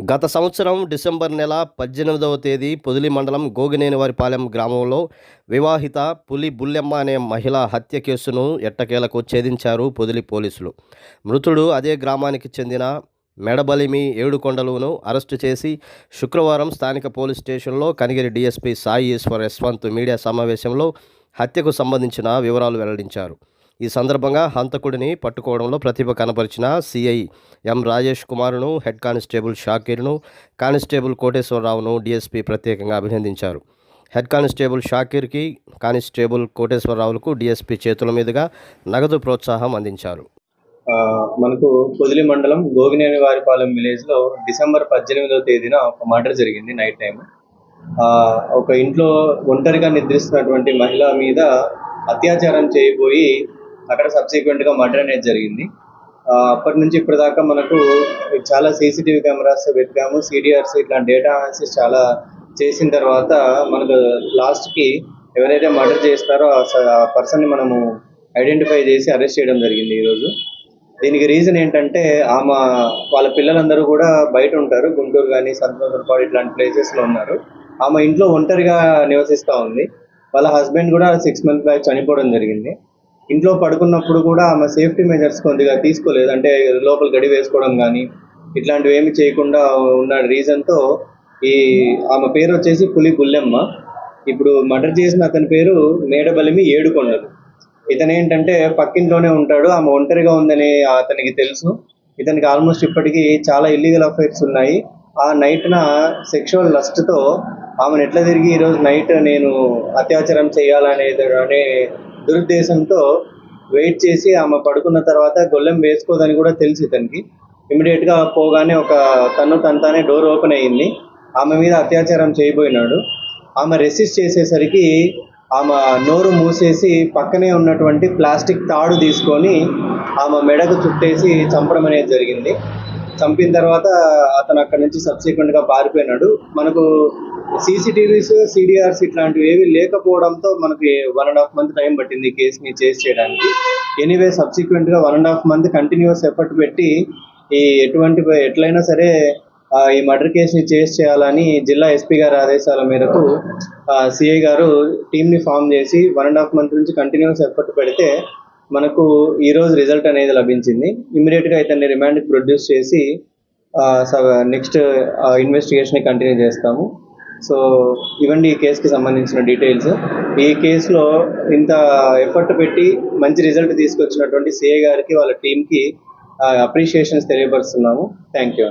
గత సంవత్సరం డిసెంబర్ నెల 18వ తేదీ పొదిలి మండలం గోగినేనివారిపాలెం గ్రామంలో వివాహిత పులి బుల్లెమ్మ అనే మహిళ హత్య కేసును ఎట్టకేలకు ఛేదించారు పొదిలి పోలీసులు. మృతుడు అదే గ్రామానికి చెందిన మెడబలిమి ఏడుకొండలును అరెస్టు చేసి శుక్రవారం స్థానిక పోలీస్ స్టేషన్లో కనిగిరి డీఎస్పీ సాయి ఈశ్వర్ యశ్వంత్ మీడియా సమావేశంలో హత్యకు సంబంధించిన వివరాలు వెల్లడించారు. ఈ సందర్భంగా హంతకుడిని పట్టుకోవడంలో ప్రతిభ కనపరిచిన సిఐ ఎం రాజేష్ కుమార్ను, హెడ్ కానిస్టేబుల్ షాకీర్ను, కానిస్టేబుల్ కోటేశ్వరరావును డీఎస్పీ ప్రత్యేకంగా అభినందించారు. హెడ్ కానిస్టేబుల్ షాకీర్కి, కానిస్టేబుల్ కోటేశ్వరరావులకు డీఎస్పీ చేతుల మీదుగా నగదు ప్రోత్సాహం అందించారు. మనకు పొదిలి మండలం గోగినేనివారిపాలెం విలేజ్లో డిసెంబర్ 18వ తేదీన ఒక మర్డర్ జరిగింది. నైట్ టైం ఒక ఇంట్లో ఒంటరిగా నిద్రిస్తున్నటువంటి మహిళ మీద అత్యాచారం చేయబోయి అక్కడ సబ్సిక్వెంట్గా మర్డర్ అనేది జరిగింది. అప్పటి నుంచి ఇప్పటిదాకా మనకు చాలా సీసీటీవీ కెమెరాస్ వెతికాము, సిడిఆర్స్ ఇట్లాంటి డేటా అనాలిసిస్ చాలా చేసిన తర్వాత మనకు లాస్ట్కి ఎవరైతే మర్డర్ చేస్తారో ఆ పర్సన్ని మనము ఐడెంటిఫై చేసి అరెస్ట్ చేయడం జరిగింది ఈరోజు. దీనికి రీజన్ ఏంటంటే ఆమె వాళ్ళ పిల్లలందరూ కూడా బయట ఉంటారు, గుంటూరు కానీ సంతోషపాడు ఇట్లాంటి ప్లేసెస్లో ఉన్నారు. ఆమె ఇంట్లో ఒంటరిగా నివసిస్తూ ఉంది. వాళ్ళ హస్బెండ్ కూడా 6 months బ్యాక్ చనిపోవడం జరిగింది. ఇంట్లో పడుకున్నప్పుడు కూడా ఆమె సేఫ్టీ మెజర్స్ కొద్దిగా తీసుకోలేదు, అంటే లోపల గడి వేసుకోవడం కానీ ఇట్లాంటివి ఏమి చేయకుండా ఉన్న రీజన్తో ఆమె పేరు వచ్చేసి పులి బుల్లెమ్మ. ఇప్పుడు మర్డర్ చేసిన అతని పేరు మేడబలిమి ఏడుకొండలు. ఇతను ఏంటంటే పక్కింట్లోనే ఉంటాడు. ఆమె ఒంటరిగా ఉందని అతనికి తెలుసు. ఇతనికి ఆల్మోస్ట్ ఇప్పటికీ చాలా ఇల్లీగల్ అఫైర్స్ ఉన్నాయి. ఆ నైట్న సెక్షువల్ లస్ట్తో ఆమెను ఎట్లా తిరిగి ఈరోజు నైట్ నేను అత్యాచారం చేయాలనే దురుద్దేశంతో వెయిట్ చేసి ఆమె పడుకున్న తర్వాత గొల్లెం వేసుకోదని కూడా తెలుసు ఇతనికి. ఇమీడియట్గా పోగానే తనతానే డోర్ ఓపెన్ అయ్యింది. ఆమె మీద అత్యాచారం చేయబోయినాడు. ఆమె రెసిస్ట్ చేసేసరికి ఆమె నోరు మూసేసి పక్కనే ఉన్నటువంటి ప్లాస్టిక్ తాడు తీసుకొని ఆమె మెడకు చుట్టేసి చంపడం అనేది జరిగింది. చంపిన తర్వాత అతను అక్కడి నుంచి సబ్సిక్వెంట్గా పారిపోయినాడు. మనకు సీసీటీవీస్, సిడిఆర్స్ ఇట్లాంటివి ఏవి లేకపోవడంతో మనకి 1.5 month టైం పట్టింది ఈ కేసుని చేస్ చేయడానికి. ఎనీవే సబ్సిక్వెంట్గా 1.5 month కంటిన్యూస్ ఎఫర్ట్ పెట్టి ఎట్లయినా సరే ఈ మర్డర్ కేసుని చేస్ చేయాలని జిల్లా ఎస్పీ గారి ఆదేశాల మేరకు సిఐ గారు టీంని ఫామ్ చేసి 1.5 month నుంచి కంటిన్యూస్ ఎఫర్ట్ పెడితే మనకు ఈరోజు రిజల్ట్ అనేది లభించింది. ఇమీడియట్గా ఇతన్ని రిమాండ్కి ప్రొడ్యూస్ చేసి నెక్స్ట్ ఇన్వెస్టిగేషన్ కంటిన్యూ చేస్తాము. సో ఇవన్నీ ఈ కేసుకి సంబంధించిన డీటెయిల్స్. ఈ కేసులో ఇంత ఎఫర్ట్ పెట్టి మంచి రిజల్ట్ తీసుకొచ్చినటువంటి సిఐ గారికి, వాళ్ళ టీంకి అప్రిషియేషన్స్ తెలియపరుస్తున్నాము. Thank you.